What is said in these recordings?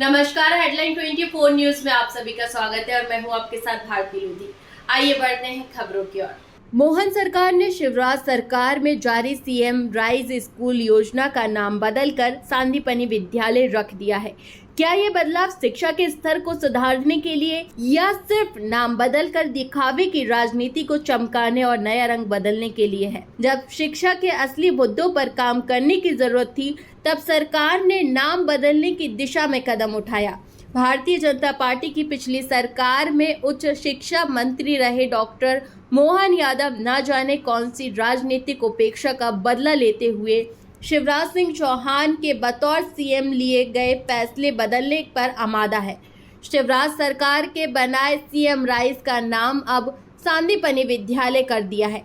नमस्कार, headline 24 news में आप सभी का स्वागत है और मैं हूं आपके साथ भारती लोधी। आइए बढ़ते हैं खबरों की ओर। मोहन सरकार ने शिवराज सरकार में जारी सीएम राइज स्कूल योजना का नाम बदलकर सांदीपनि विद्यालय रख दिया है। क्या ये बदलाव शिक्षा के स्तर को सुधारने के लिए या सिर्फ नाम बदलकर दिखावे की राजनीति को चमकाने और नया रंग बदलने के लिए है? जब शिक्षा के असली मुद्दों पर काम करने की जरूरत थी, तब सरकार ने नाम बदलने की दिशा में कदम उठाया। भारतीय जनता पार्टी की पिछली सरकार में उच्च शिक्षा मंत्री रहे डॉक्टर मोहन यादव न जाने कौन सी राजनीतिक उपेक्षा का बदला लेते हुए शिवराज सिंह चौहान के बतौर सीएम लिए गए फैसले बदलने पर आमादा है। शिवराज सरकार के बनाए सीएम राइज का नाम अब सांदीपनि विद्यालय कर दिया है।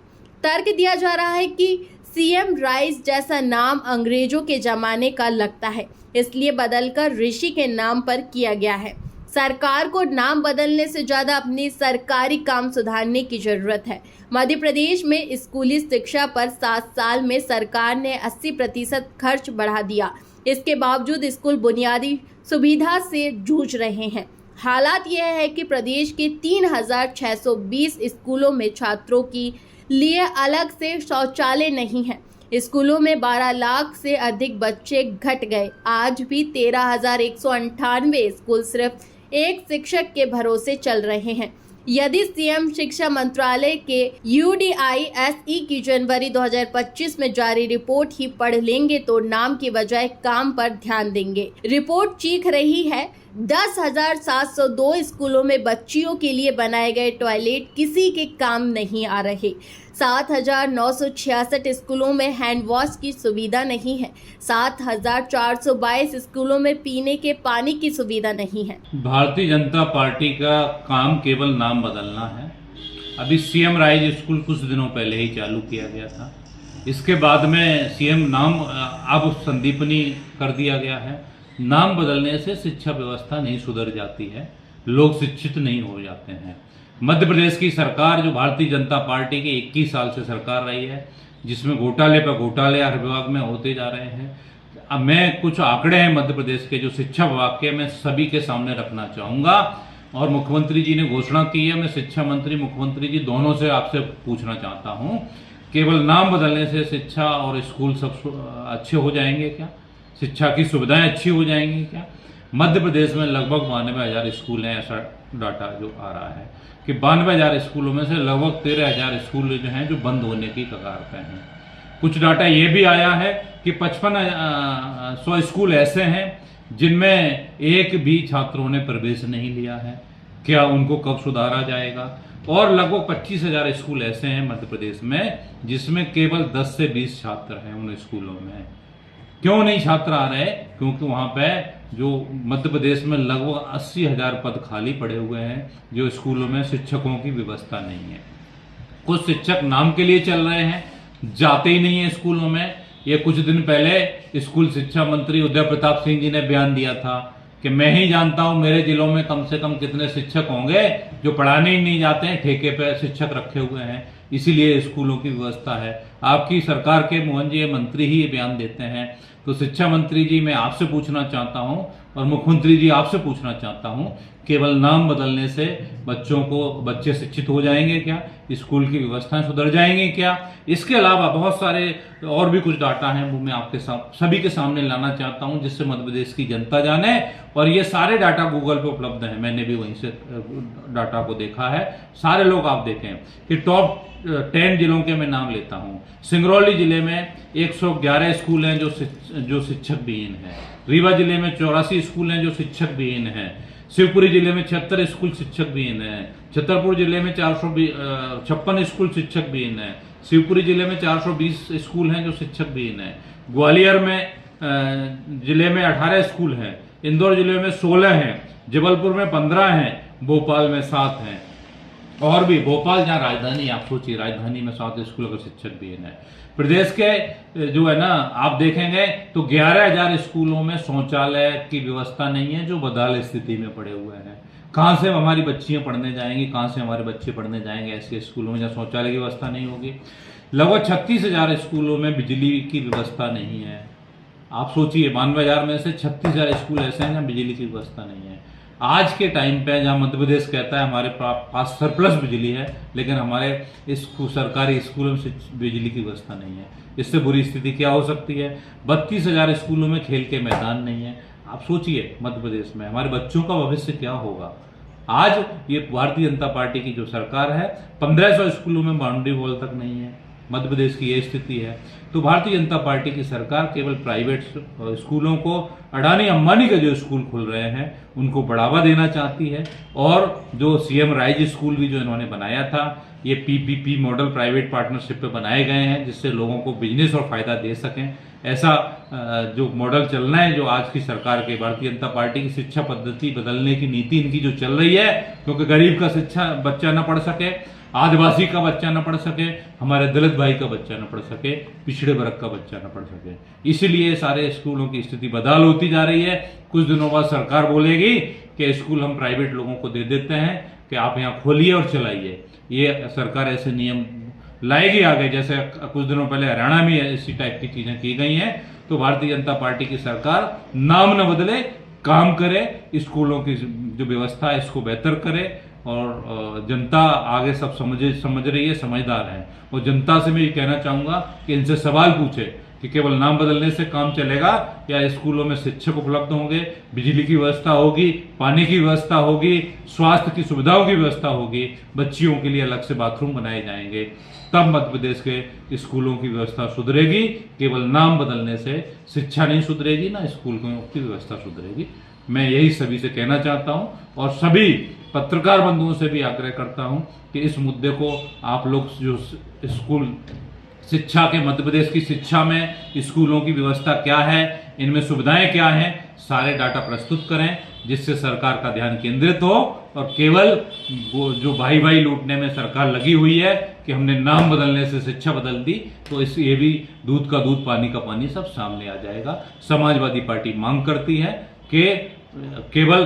तर्क दिया जा रहा है कि सीएम राइज जैसा नाम अंग्रेजों के जमाने का लगता है, इसलिए बदलकर ऋषि के नाम पर किया गया है। सरकार को नाम बदलने से ज्यादा अपनी सरकारी काम सुधारने की जरूरत है। मध्य प्रदेश में स्कूली शिक्षा पर 7 साल में सरकार ने 80% खर्च बढ़ा दिया। इसके बावजूद स्कूल बुनियादी सुविधा से जूझ रहे हैं। हालात यह है कि प्रदेश के 3620 स्कूलों में छात्रों के लिए अलग से शौचालय नहीं है। स्कूलों में 12 लाख से अधिक बच्चे घट गए। आज भी 13,198 स्कूल सिर्फ एक शिक्षक के भरोसे चल रहे हैं। यदि सीएम शिक्षा मंत्रालय के UDISE की जनवरी 2025 में जारी रिपोर्ट ही पढ़ लेंगे तो नाम की बजाय काम पर ध्यान देंगे। रिपोर्ट चीख रही है 10,702 स्कूलों में बच्चियों के लिए बनाए गए टॉयलेट किसी के काम नहीं आ रहे। 7,966 स्कूलों में हैंड वॉश की सुविधा नहीं है। 7,422 स्कूलों में पीने के पानी की सुविधा नहीं है। भारतीय जनता पार्टी का काम केवल नाम बदलना है। अभी सीएम राइज स्कूल कुछ दिनों पहले ही चालू किया गया था। इसके बाद में सीएम नाम अब संदीपनि कर दिया गया है। नाम बदलने से शिक्षा व्यवस्था नहीं सुधर जाती है, लोग शिक्षित नहीं हो जाते हैं। मध्य प्रदेश की सरकार जो भारतीय जनता पार्टी की 21 साल से सरकार रही है, जिसमें घोटाले पर घोटाले हर विभाग में होते जा रहे हैं। अब मैं कुछ आंकड़े हैं मध्य प्रदेश के जो शिक्षा विभाग के, मैं सभी के सामने रखना चाहूंगा। और मुख्यमंत्री जी ने घोषणा की है, मैं शिक्षा मंत्री मुख्यमंत्री जी दोनों से आपसे पूछना चाहता हूं, केवल नाम बदलने से शिक्षा और स्कूल सब अच्छे हो जाएंगे क्या? शिक्षा की सुविधाएं अच्छी हो जाएंगी क्या? मध्य प्रदेश में लगभग 92,000 स्कूल हैं, ऐसा डाटा जो आ रहा है कि 92,000 स्कूलों में से लगभग 13,000 स्कूल जो हैं जो बंद होने की कगार पे हैं। कुछ डाटा ये भी आया है कि 5500 स्कूल ऐसे हैं जिनमें एक भी छात्रों ने प्रवेश नहीं लिया है। क्या उनको कब सुधारा जाएगा? और लगभग 25,000 स्कूल ऐसे हैं मध्य प्रदेश में जिसमें केवल 10 से 20 छात्र हैं उन स्कूलों में। क्यों नहीं छात्र आ रहे? क्योंकि वहां पे जो मध्य प्रदेश में लगभग 80,000 पद खाली पड़े हुए हैं, जो स्कूलों में शिक्षकों की व्यवस्था नहीं है। कुछ शिक्षक नाम के लिए चल रहे हैं, जाते ही नहीं है स्कूलों में। ये कुछ दिन पहले स्कूल शिक्षा मंत्री उदय प्रताप सिंह जी ने बयान दिया था कि मैं ही जानता हूं मेरे जिलों में कम से कम कितने शिक्षक होंगे जो पढ़ाने ही नहीं जाते हैं, ठेके पे शिक्षक रखे हुए हैं, इसीलिए स्कूलों की व्यवस्था है। आपकी सरकार के मोहन जी मंत्री ही ये बयान देते हैं। तो शिक्षा मंत्री जी मैं आपसे पूछना चाहता हूं और मुख्यमंत्री जी आपसे पूछना चाहता हूं, केवल नाम बदलने से बच्चे शिक्षित हो जाएंगे क्या? स्कूल की व्यवस्थाएं सुधर जाएंगी क्या? इसके अलावा बहुत सारे और भी कुछ डाटा हैं, वो मैं आपके सभी के सामने लाना चाहता हूं जिससे मध्य प्रदेश की जनता जाने। और ये सारे डाटा गूगल पे उपलब्ध हैं, मैंने भी वहीं से डाटा को देखा है। सारे लोग आप देखें कि टॉप 10 जिलों के मैं नाम लेता हूं। सिंगरौली जिले में 111 स्कूल हैं जो शिक्षक विहीन हैं। रीवा जिले में 84 स्कूल हैं जो शिक्षक विहीन हैं। शिवपुरी जिले में 76 स्कूल शिक्षक विहीन हैं। छतरपुर जिले में 456 स्कूल शिक्षक विहीन हैं। शिवपुरी जिले में 420 स्कूल हैं जो शिक्षक विहीन हैं। ग्वालियर में जिले में 18 स्कूल हैं। इंदौर जिले में 16 हैं। जबलपुर में 15 हैं। भोपाल में 7 हैं। और भी भोपाल जहाँ राजधानी, आप सोचिए राजधानी में 7 स्कूल का शिक्षक भी है। प्रदेश के जो है ना, आप देखेंगे तो 11,000 स्कूलों में शौचालय की व्यवस्था नहीं है जो बदहाल स्थिति में पड़े हुए हैं। कहाँ से हमारी बच्चियां पढ़ने जाएंगी, कहाँ से हमारे बच्चे पढ़ने जाएंगे ऐसे स्कूलों में जहाँ शौचालय की व्यवस्था नहीं होगी। लगभग 36,000 स्कूलों में बिजली की व्यवस्था नहीं है। आप सोचिए 92,000 में से 36,000 स्कूल ऐसे हैं जहाँ बिजली की व्यवस्था नहीं है। आज के टाइम पे जहाँ मध्य प्रदेश कहता है हमारे पास सरप्लस बिजली है, लेकिन हमारे इस सरकारी स्कूलों में बिजली की व्यवस्था नहीं है। इससे बुरी स्थिति क्या हो सकती है? 32,000 स्कूलों में खेल के मैदान नहीं है। आप सोचिए मध्य प्रदेश में हमारे बच्चों का भविष्य क्या होगा। आज ये भारतीय जनता पार्टी की जो सरकार है, 1500 स्कूलों में बाउंड्री वॉल तक नहीं है। मध्य प्रदेश की ये स्थिति है। तो भारतीय जनता पार्टी की सरकार केवल प्राइवेट स्कूलों को, अडानी अंबानी के जो स्कूल खुल रहे हैं उनको बढ़ावा देना चाहती है। और जो सीएम राइज स्कूल भी जो इन्होंने बनाया था, ये पीपीपी मॉडल प्राइवेट पार्टनरशिप पे बनाए गए हैं जिससे लोगों को बिजनेस और फायदा दे सकें। ऐसा जो मॉडल चलना है, जो आज की सरकार के भारतीय जनता पार्टी की शिक्षा पद्धति बदलने की नीति इनकी जो चल रही है, क्योंकि गरीब का शिक्षा बच्चा न पढ़ सके, आदिवासी का बच्चा न पढ़ सके, हमारे दलित भाई का बच्चा न पढ़ सके, पिछड़े वर्ग का बच्चा न पढ़ सके, इसीलिए सारे स्कूलों की स्थिति बदहाल होती जा रही है। कुछ दिनों बाद सरकार बोलेगी कि स्कूल हम प्राइवेट लोगों को दे देते हैं कि आप यहाँ खोलिए और चलाइए। ये सरकार ऐसे नियम लाएगी आगे, जैसे कुछ दिनों पहले हरियाणा में इसी टाइप की चीजें की गई हैं। तो भारतीय जनता पार्टी की सरकार नाम न बदले, काम करे, स्कूलों की जो व्यवस्था है इसको बेहतर करे। और जनता आगे सब समझ रही है, समझदार है। और जनता से मैं ये कहना चाहूंगा कि इनसे सवाल पूछे कि केवल नाम बदलने से काम चलेगा या स्कूलों में शिक्षक उपलब्ध होंगे, बिजली की व्यवस्था होगी, पानी की व्यवस्था होगी, स्वास्थ्य की सुविधाओं की व्यवस्था होगी, बच्चियों के लिए अलग से बाथरूम बनाए जाएंगे, तब मध्य प्रदेश के स्कूलों की व्यवस्था सुधरेगी। केवल नाम बदलने से शिक्षा नहीं सुधरेगी, ना स्कूल की व्यवस्था सुधरेगी। मैं यही सभी से कहना चाहता हूं और सभी पत्रकार बंधुओं से भी आग्रह करता हूं कि इस मुद्दे को आप लोग जो स्कूल शिक्षा के, मध्य प्रदेश की शिक्षा में स्कूलों की व्यवस्था क्या है, इनमें सुविधाएं क्या हैं, सारे डाटा प्रस्तुत करें जिससे सरकार का ध्यान केंद्रित हो। और केवल जो भाई लूटने में सरकार लगी हुई है कि हमने नाम बदलने से शिक्षा बदल दी, तो ये भी दूध का दूध पानी का पानी सब सामने आ जाएगा। समाजवादी पार्टी मांग करती है कि केवल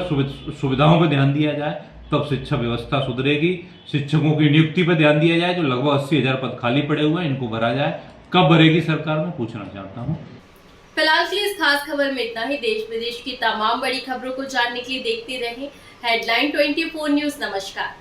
सुविधाओं पर ध्यान दिया जाए, तब शिक्षा व्यवस्था सुधरेगी। शिक्षकों की नियुक्ति पर ध्यान दिया जाए, जो लगभग 80,000 पद खाली पड़े हुए हैं इनको भरा जाए। कब भरेगी सरकार, मैं पूछना चाहता हूँ। फिलहाल के लिए इस खास खबर में इतना ही। देश विदेश की तमाम बड़ी खबरों को जानने के लिए देखते रहें हेडलाइन 24 न्यूज। नमस्कार।